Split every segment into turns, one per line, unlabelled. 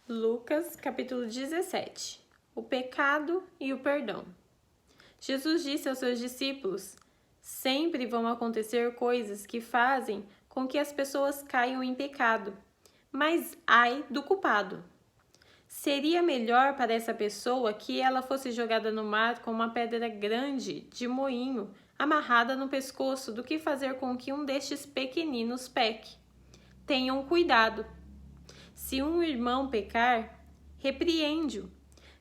Lucas, capítulo 17. O pecado e o perdão. Jesus disse aos seus discípulos: sempre vão acontecer coisas que fazem com que as pessoas caiam em pecado, mas ai do culpado. Seria melhor para essa pessoa que ela fosse jogada no mar com uma pedra grande de moinho amarrada no pescoço do que fazer com que um destes pequeninos peque. Tenham cuidado. Se um irmão pecar, repreende-o.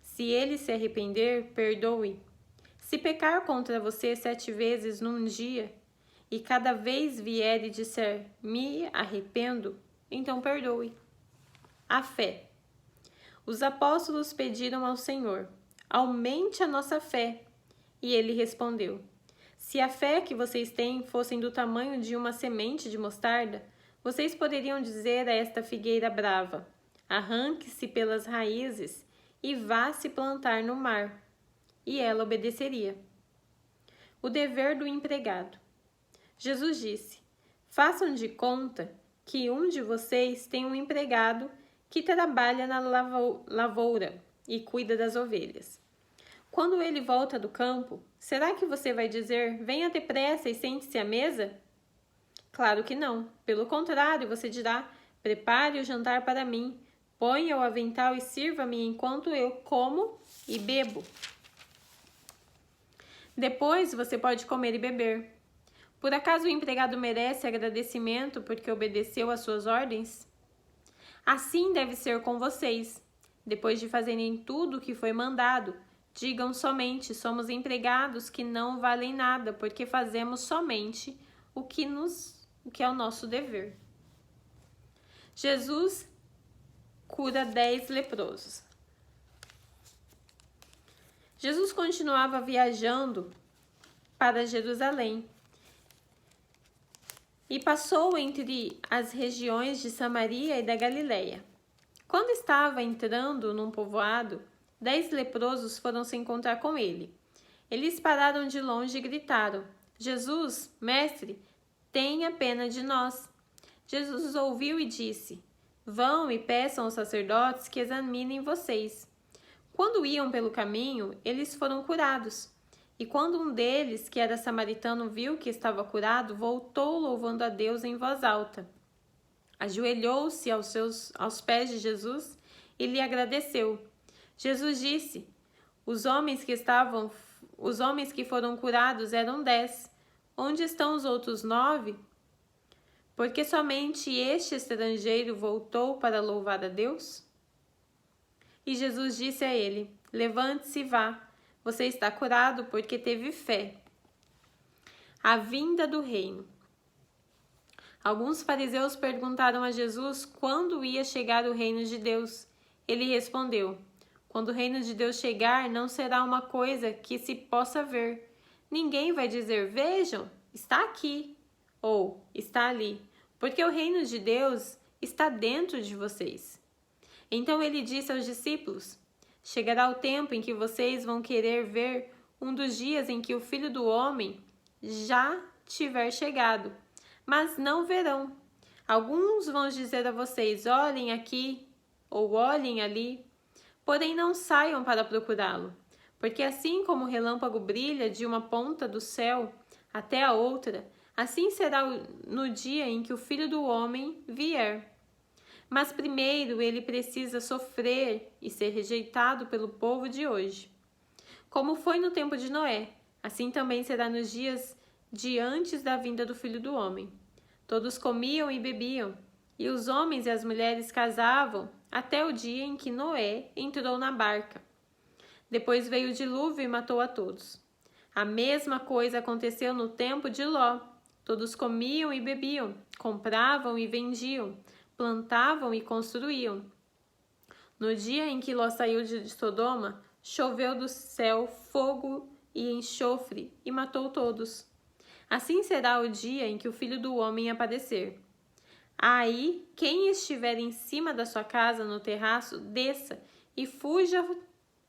Se ele se arrepender, perdoe. Se pecar contra você 7 vezes num dia, e cada vez vier e disser, me arrependo, então perdoe. A fé. Os apóstolos pediram ao Senhor, aumente a nossa fé. E ele respondeu, se a fé que vocês têm fosse do tamanho de uma semente de mostarda, vocês poderiam dizer a esta figueira brava, arranque-se pelas raízes e vá se plantar no mar, e ela obedeceria. O dever do empregado. Jesus disse, façam de conta que um de vocês tem um empregado que trabalha na lavoura e cuida das ovelhas. Quando ele volta do campo, será que você vai dizer, venha depressa e sente-se à mesa? Claro que não. Pelo contrário, você dirá, prepare o jantar para mim, ponha o avental e sirva-me enquanto eu como e bebo. Depois você pode comer e beber. Por acaso o empregado merece agradecimento porque obedeceu às suas ordens? Assim deve ser com vocês. Depois de fazerem tudo o que foi mandado, digam somente, somos empregados que não valem nada, porque fazemos somente o que é o nosso dever. Jesus cura 10 leprosos. Jesus continuava viajando para Jerusalém e passou entre as regiões de Samaria e da Galileia. Quando estava entrando num povoado, 10 leprosos foram se encontrar com ele. Eles pararam de longe e gritaram, Jesus, mestre, tenha pena de nós. Jesus os ouviu e disse, vão e peçam aos sacerdotes que examinem vocês. Quando iam pelo caminho, eles foram curados. E quando um deles, que era samaritano, viu que estava curado, voltou louvando a Deus em voz alta. Ajoelhou-se aos pés de Jesus e lhe agradeceu. Jesus disse, os homens que foram curados eram 10. Onde estão os outros 9? Porque somente este estrangeiro voltou para louvar a Deus? E Jesus disse a ele, levante-se e vá, você está curado porque teve fé. A vinda do reino. Alguns fariseus perguntaram a Jesus quando ia chegar o reino de Deus. Ele respondeu, quando o reino de Deus chegar, não será uma coisa que se possa ver. Ninguém vai dizer, vejam, está aqui, ou está ali, porque o reino de Deus está dentro de vocês. Então ele disse aos discípulos, chegará o tempo em que vocês vão querer ver um dos dias em que o Filho do Homem já tiver chegado, mas não verão. Alguns vão dizer a vocês, olhem aqui ou olhem ali, porém não saiam para procurá-lo, porque assim como o relâmpago brilha de uma ponta do céu até a outra, assim será no dia em que o Filho do Homem vier. Mas primeiro ele precisa sofrer e ser rejeitado pelo povo de hoje. Como foi no tempo de Noé, assim também será nos dias de antes da vinda do Filho do Homem. Todos comiam e bebiam, e os homens e as mulheres casavam até o dia em que Noé entrou na barca. Depois veio o dilúvio e matou a todos. A mesma coisa aconteceu no tempo de Ló. Todos comiam e bebiam, compravam e vendiam, plantavam e construíam. No dia em que Ló saiu de Sodoma, choveu do céu fogo e enxofre e matou todos. Assim será o dia em que o Filho do Homem aparecer. Aí, quem estiver em cima da sua casa no terraço, desça e fuja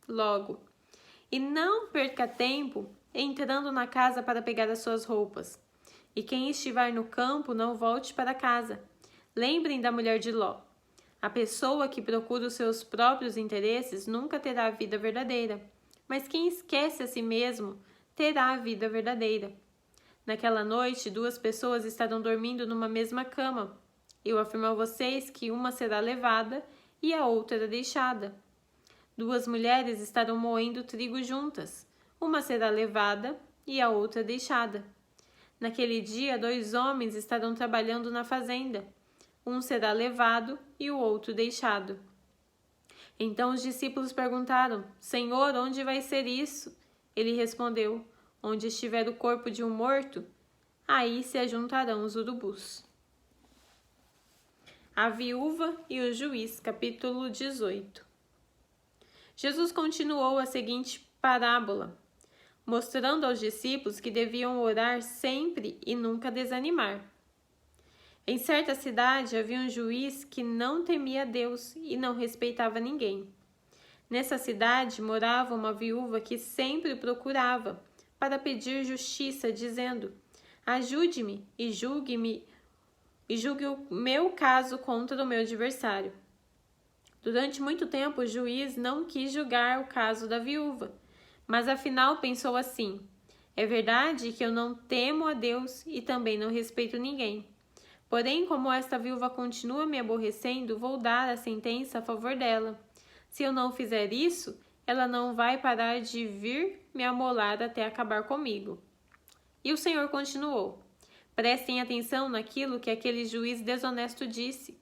logo. E não perca tempo entrando na casa para pegar as suas roupas. E quem estiver no campo, não volte para casa. Lembrem da mulher de Ló. A pessoa que procura os seus próprios interesses nunca terá a vida verdadeira, mas quem esquece a si mesmo terá a vida verdadeira. Naquela noite, 2 pessoas estarão dormindo numa mesma cama. Eu afirmo a vocês que uma será levada e a outra deixada. 2 mulheres estarão moendo trigo juntas. Uma será levada e a outra deixada. Naquele dia, 2 homens estarão trabalhando na fazenda. Um será levado e o outro deixado. Então os discípulos perguntaram: Senhor, onde vai ser isso? Ele respondeu: Onde estiver o corpo de um morto, aí se ajuntarão os urubus. A viúva e o juiz, capítulo 18. Jesus continuou a seguinte parábola, mostrando aos discípulos que deviam orar sempre e nunca desanimar. Em certa cidade havia um juiz que não temia Deus e não respeitava ninguém. Nessa cidade morava uma viúva que sempre o procurava para pedir justiça, dizendo: Ajude-me e julgue o meu caso contra o meu adversário. Durante muito tempo o juiz não quis julgar o caso da viúva, mas afinal pensou assim: é verdade que eu não temo a Deus e também não respeito ninguém. Porém, como esta viúva continua me aborrecendo, vou dar a sentença a favor dela. Se eu não fizer isso, ela não vai parar de vir me amolar até acabar comigo. E o Senhor continuou: prestem atenção naquilo que aquele juiz desonesto disse.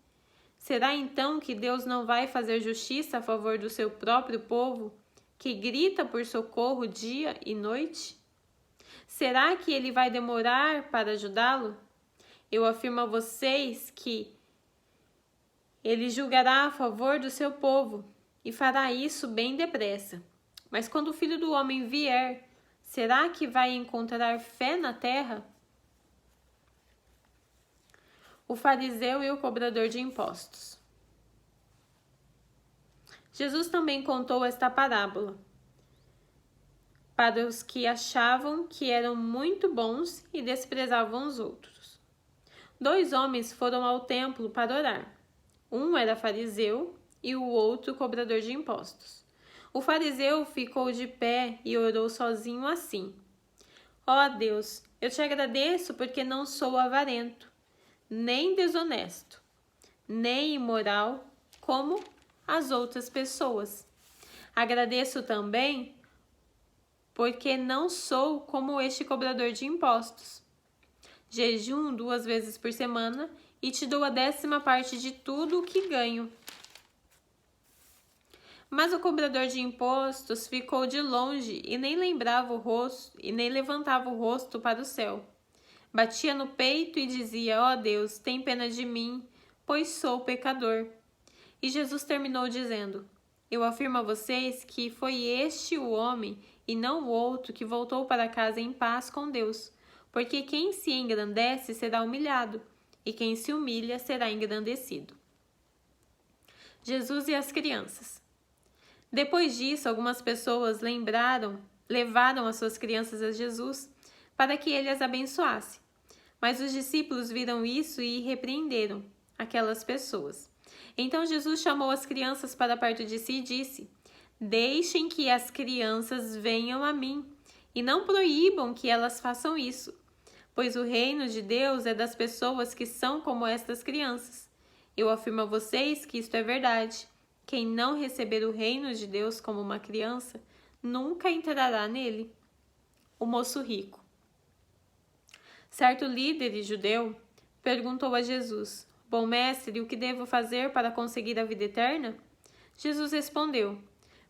Será então que Deus não vai fazer justiça a favor do seu próprio povo, que grita por socorro dia e noite? Será que ele vai demorar para ajudá-lo? Eu afirmo a vocês que ele julgará a favor do seu povo e fará isso bem depressa. Mas quando o Filho do Homem vier, será que vai encontrar fé na terra? O fariseu e o cobrador de impostos. Jesus também contou esta parábola para os que achavam que eram muito bons e desprezavam os outros. 2 homens foram ao templo para orar. Um era fariseu e o outro cobrador de impostos. O fariseu ficou de pé e orou sozinho assim: Ó Deus, eu te agradeço porque não sou avarento, nem desonesto, nem imoral como as outras pessoas. Agradeço também porque não sou como este cobrador de impostos. Jejum 2 vezes por semana e te dou a 10ª parte de tudo o que ganho. Mas o cobrador de impostos ficou de longe e nem lembrava o rosto e nem levantava o rosto para o céu. Batia no peito e dizia: ó Deus, tem pena de mim, pois sou pecador. E Jesus terminou dizendo: eu afirmo a vocês que foi este o homem e não o outro que voltou para casa em paz com Deus. Porque quem se engrandece será humilhado, e quem se humilha será engrandecido. Jesus e as crianças. Depois disso, algumas pessoas levaram as suas crianças a Jesus para que ele as abençoasse. Mas os discípulos viram isso e repreenderam aquelas pessoas. Então Jesus chamou as crianças para perto de si e disse: deixem que as crianças venham a mim, e não proíbam que elas façam isso. Pois o reino de Deus é das pessoas que são como estas crianças. Eu afirmo a vocês que isto é verdade. Quem não receber o reino de Deus como uma criança, nunca entrará nele. O moço rico. Certo líder judeu perguntou a Jesus: bom mestre, o que devo fazer para conseguir a vida eterna? Jesus respondeu: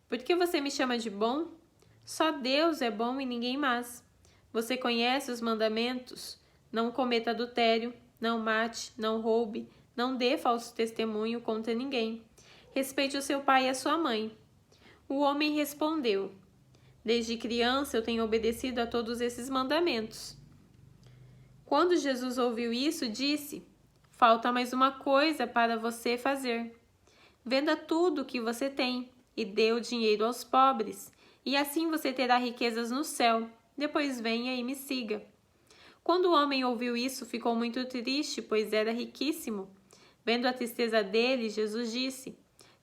por que você me chama de bom? Só Deus é bom e ninguém mais. Você conhece os mandamentos: não cometa adultério, não mate, não roube, não dê falso testemunho contra ninguém. Respeite o seu pai e a sua mãe. O homem respondeu: desde criança eu tenho obedecido a todos esses mandamentos. Quando Jesus ouviu isso, disse: falta mais uma coisa para você fazer. Venda tudo o que você tem e dê o dinheiro aos pobres, e assim você terá riquezas no céu. Depois venha e me siga. Quando o homem ouviu isso, ficou muito triste, pois era riquíssimo. Vendo a tristeza dele, Jesus disse: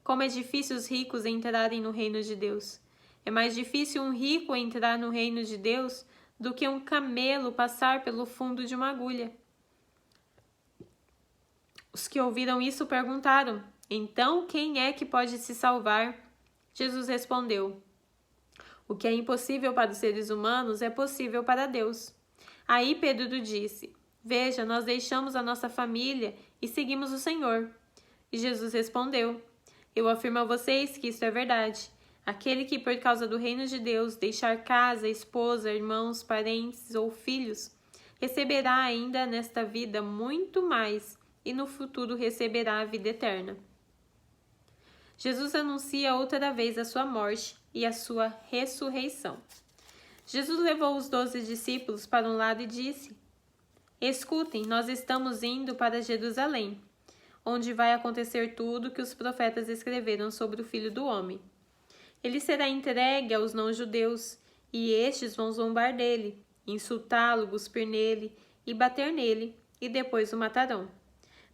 Como é difícil os ricos entrarem no reino de Deus. É mais difícil um rico entrar no reino de Deus do que um camelo passar pelo fundo de uma agulha. Os que ouviram isso perguntaram: Então quem é que pode se salvar? Jesus respondeu: O que é impossível para os seres humanos é possível para Deus. Aí Pedro disse: Veja, nós deixamos a nossa família e seguimos o Senhor. E Jesus respondeu: Eu afirmo a vocês que isso é verdade. Aquele que, por causa do reino de Deus, deixar casa, esposa, irmãos, parentes ou filhos, receberá ainda nesta vida muito mais e no futuro receberá a vida eterna. Jesus anuncia outra vez a sua morte e a sua ressurreição. Jesus levou os 12 discípulos para um lado e disse: Escutem, nós estamos indo para Jerusalém, onde vai acontecer tudo que os profetas escreveram sobre o Filho do Homem. Ele será entregue aos não-judeus, e estes vão zombar dele, insultá-lo, cuspir nele e bater nele, e depois o matarão.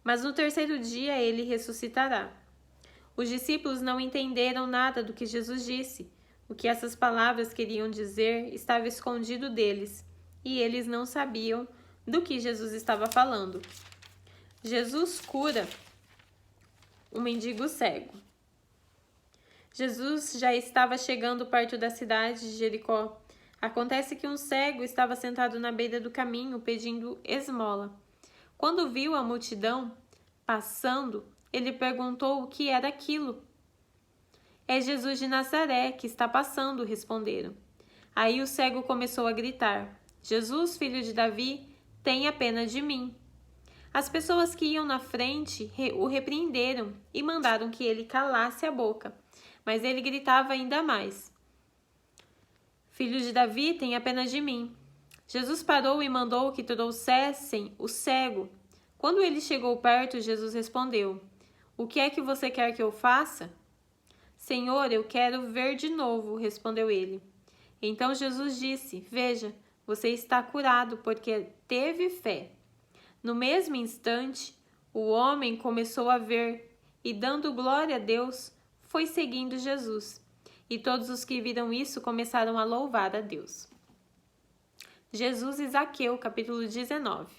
Mas no terceiro dia ele ressuscitará. Os discípulos não entenderam nada do que Jesus disse. O que essas palavras queriam dizer estava escondido deles, e eles não sabiam do que Jesus estava falando. Jesus cura um mendigo cego. Jesus já estava chegando perto da cidade de Jericó. Acontece que um cego estava sentado na beira do caminho pedindo esmola. Quando viu a multidão passando, ele perguntou o que era aquilo. É Jesus de Nazaré que está passando, responderam. Aí o cego começou a gritar: Jesus, filho de Davi, tenha pena de mim. As pessoas que iam na frente o repreenderam e mandaram que ele calasse a boca. Mas ele gritava ainda mais: Filho de Davi, tenha pena de mim. Jesus parou e mandou que trouxessem o cego. Quando ele chegou perto, Jesus respondeu: O que é que você quer que eu faça? Senhor, eu quero ver de novo, respondeu ele. Então Jesus disse: Veja, você está curado porque teve fé. No mesmo instante, o homem começou a ver e, dando glória a Deus, foi seguindo Jesus. E todos os que viram isso começaram a louvar a Deus. Jesus e Zaqueu, capítulo 19.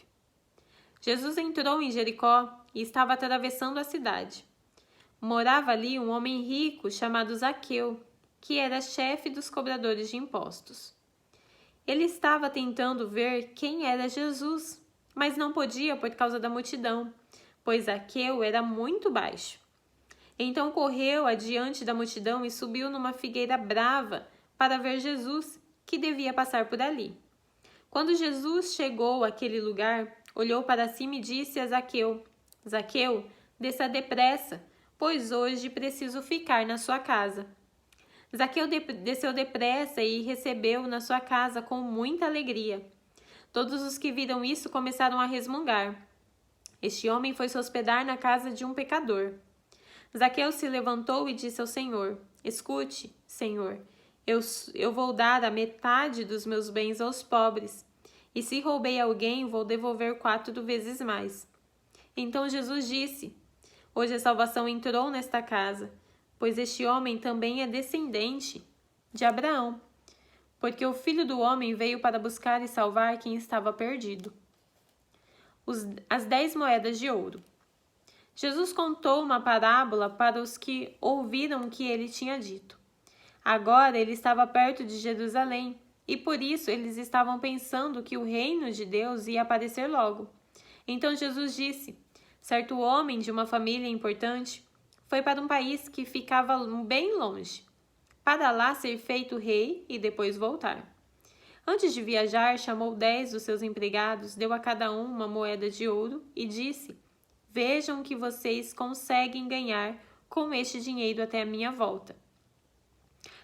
Jesus entrou em Jericó e estava atravessando a cidade. Morava ali um homem rico chamado Zaqueu, que era chefe dos cobradores de impostos. Ele estava tentando ver quem era Jesus, mas não podia por causa da multidão, pois Zaqueu era muito baixo. Então correu adiante da multidão e subiu numa figueira brava para ver Jesus, que devia passar por ali. Quando Jesus chegou àquele lugar, olhou para cima e disse a Zaqueu: Zaqueu, desça depressa, pois hoje preciso ficar na sua casa. Zaqueu desceu depressa e recebeu na sua casa com muita alegria. Todos os que viram isso começaram a resmungar. Este homem foi se hospedar na casa de um pecador. Zaqueu se levantou e disse ao Senhor: Escute, Senhor, eu vou dar a metade dos meus bens aos pobres, e se roubei alguém, vou devolver 4 vezes mais. Então Jesus disse: Hoje a salvação entrou nesta casa, pois este homem também é descendente de Abraão, porque o Filho do Homem veio para buscar e salvar quem estava perdido. As 10 moedas de ouro. Jesus contou uma parábola para os que ouviram o que ele tinha dito. Agora ele estava perto de Jerusalém, e por isso eles estavam pensando que o reino de Deus ia aparecer logo. Então Jesus disse: Certo homem de uma família importante foi para um país que ficava bem longe, para lá ser feito rei e depois voltar. Antes de viajar, chamou 10 dos seus empregados, deu a cada um uma moeda de ouro e disse: Vejam o que vocês conseguem ganhar com este dinheiro até a minha volta.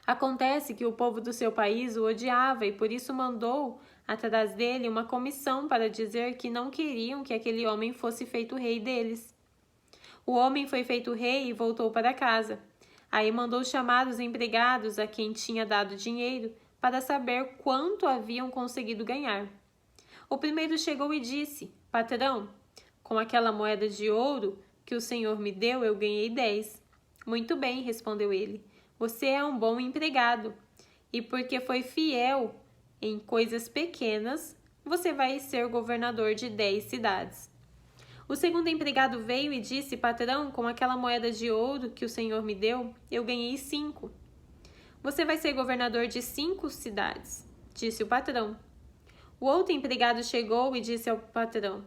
Acontece que o povo do seu país o odiava e por isso mandou atrás dele uma comissão para dizer que não queriam que aquele homem fosse feito rei deles. O homem foi feito rei e voltou para casa. Aí mandou chamar os empregados a quem tinha dado dinheiro para saber quanto haviam conseguido ganhar. O primeiro chegou e disse: Patrão, com aquela moeda de ouro que o Senhor me deu, eu ganhei 10. Muito bem, respondeu ele. Você é um bom empregado. E porque foi fiel em coisas pequenas, você vai ser governador de 10 cidades. O segundo empregado veio e disse, patrão, com aquela moeda de ouro que o Senhor me deu, eu ganhei 5. Você vai ser governador de 5 cidades, disse o patrão. O outro empregado chegou e disse ao patrão,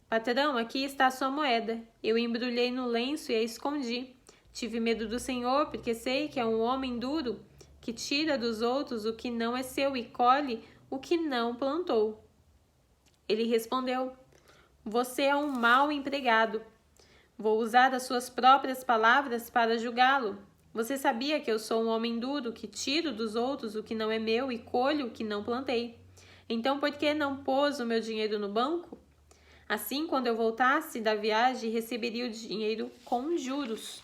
patrão, aqui está a sua moeda. Eu embrulhei no lenço e a escondi. Tive medo do Senhor, porque sei que é um homem duro, que tira dos outros o que não é seu e colhe o que não plantou. Ele respondeu, você é um mau empregado. Vou usar as suas próprias palavras para julgá-lo. Você sabia que eu sou um homem duro, que tiro dos outros o que não é meu e colho o que não plantei. Então, por que não pôs o meu dinheiro no banco? Assim, quando eu voltasse da viagem, receberia o dinheiro com juros.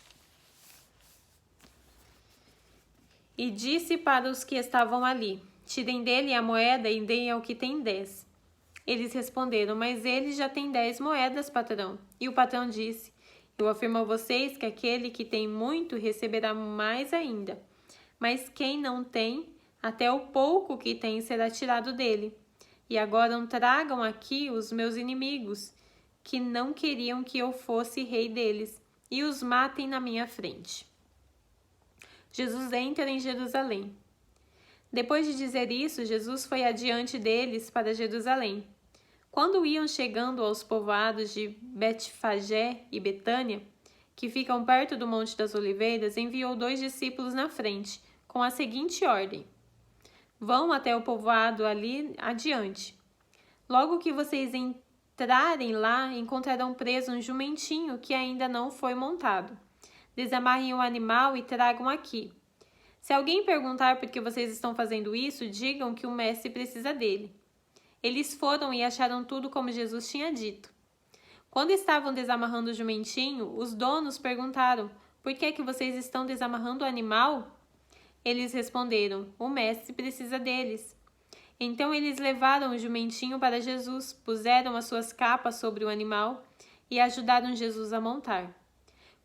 E disse para os que estavam ali, tirem dele a moeda e deem ao que tem 10. Eles responderam, mas ele já tem 10 moedas, patrão. E o patrão disse, eu afirmo a vocês que aquele que tem muito receberá mais ainda. Mas quem não tem, até o pouco que tem será tirado dele. E agora tragam aqui os meus inimigos, que não queriam que eu fosse rei deles, e os matem na minha frente. Jesus entra em Jerusalém. Depois de dizer isso, Jesus foi adiante deles para Jerusalém. Quando iam chegando aos povoados de Betfagé e Betânia, que ficam perto do Monte das Oliveiras, enviou 2 discípulos na frente, com a seguinte ordem: vão até o povoado ali adiante. Logo que vocês entrarem lá, encontrarão preso um jumentinho que ainda não foi montado. Desamarrem o animal e tragam aqui. Se alguém perguntar por que vocês estão fazendo isso, digam que o mestre precisa dele. Eles foram e acharam tudo como Jesus tinha dito. Quando estavam desamarrando o jumentinho, os donos perguntaram, por que vocês estão desamarrando o animal? Eles responderam, o mestre precisa deles. Então eles levaram o jumentinho para Jesus, puseram as suas capas sobre o animal e ajudaram Jesus a montar.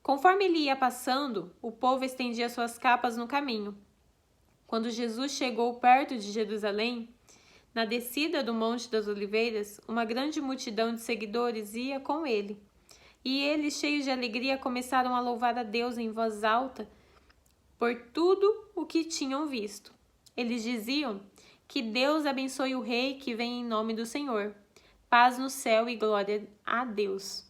Conforme ele ia passando, o povo estendia suas capas no caminho. Quando Jesus chegou perto de Jerusalém, na descida do Monte das Oliveiras, uma grande multidão de seguidores ia com ele. E eles, cheios de alegria, começaram a louvar a Deus em voz alta por tudo o que tinham visto. Eles diziam que Deus abençoe o rei que vem em nome do Senhor. Paz no céu e glória a Deus.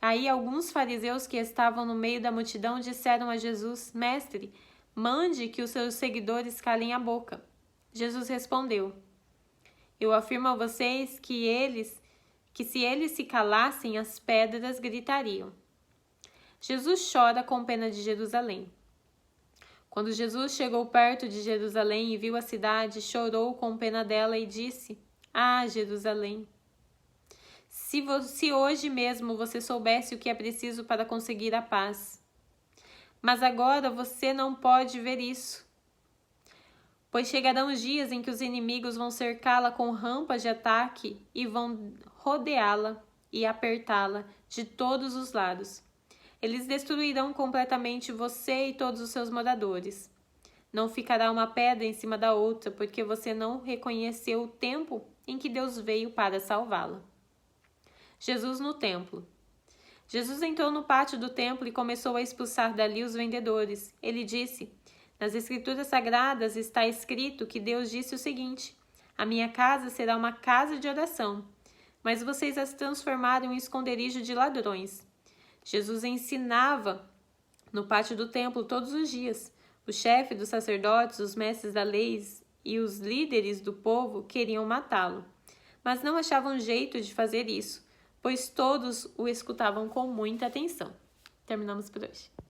Aí alguns fariseus que estavam no meio da multidão disseram a Jesus, mestre, mande que os seus seguidores calem a boca. Jesus respondeu, eu afirmo a vocês que se eles se calassem, as pedras gritariam. Jesus chora com pena de Jerusalém. Quando Jesus chegou perto de Jerusalém e viu a cidade, chorou com pena dela e disse, ah, Jerusalém, se hoje mesmo você soubesse o que é preciso para conseguir a paz. Mas agora você não pode ver isso. Pois chegarão os dias em que os inimigos vão cercá-la com rampas de ataque e vão rodeá-la e apertá-la de todos os lados. Eles destruirão completamente você e todos os seus moradores. Não ficará uma pedra em cima da outra, porque você não reconheceu o tempo em que Deus veio para salvá-la. Jesus no templo. Jesus entrou no pátio do templo e começou a expulsar dali os vendedores. Ele disse, nas Escrituras Sagradas está escrito que Deus disse o seguinte, a minha casa será uma casa de oração, mas vocês as transformaram em esconderijo de ladrões. Jesus ensinava no pátio do templo todos os dias. O chefe dos sacerdotes, os mestres da lei e os líderes do povo queriam matá-lo, mas não achavam jeito de fazer isso, pois todos o escutavam com muita atenção. Terminamos por hoje.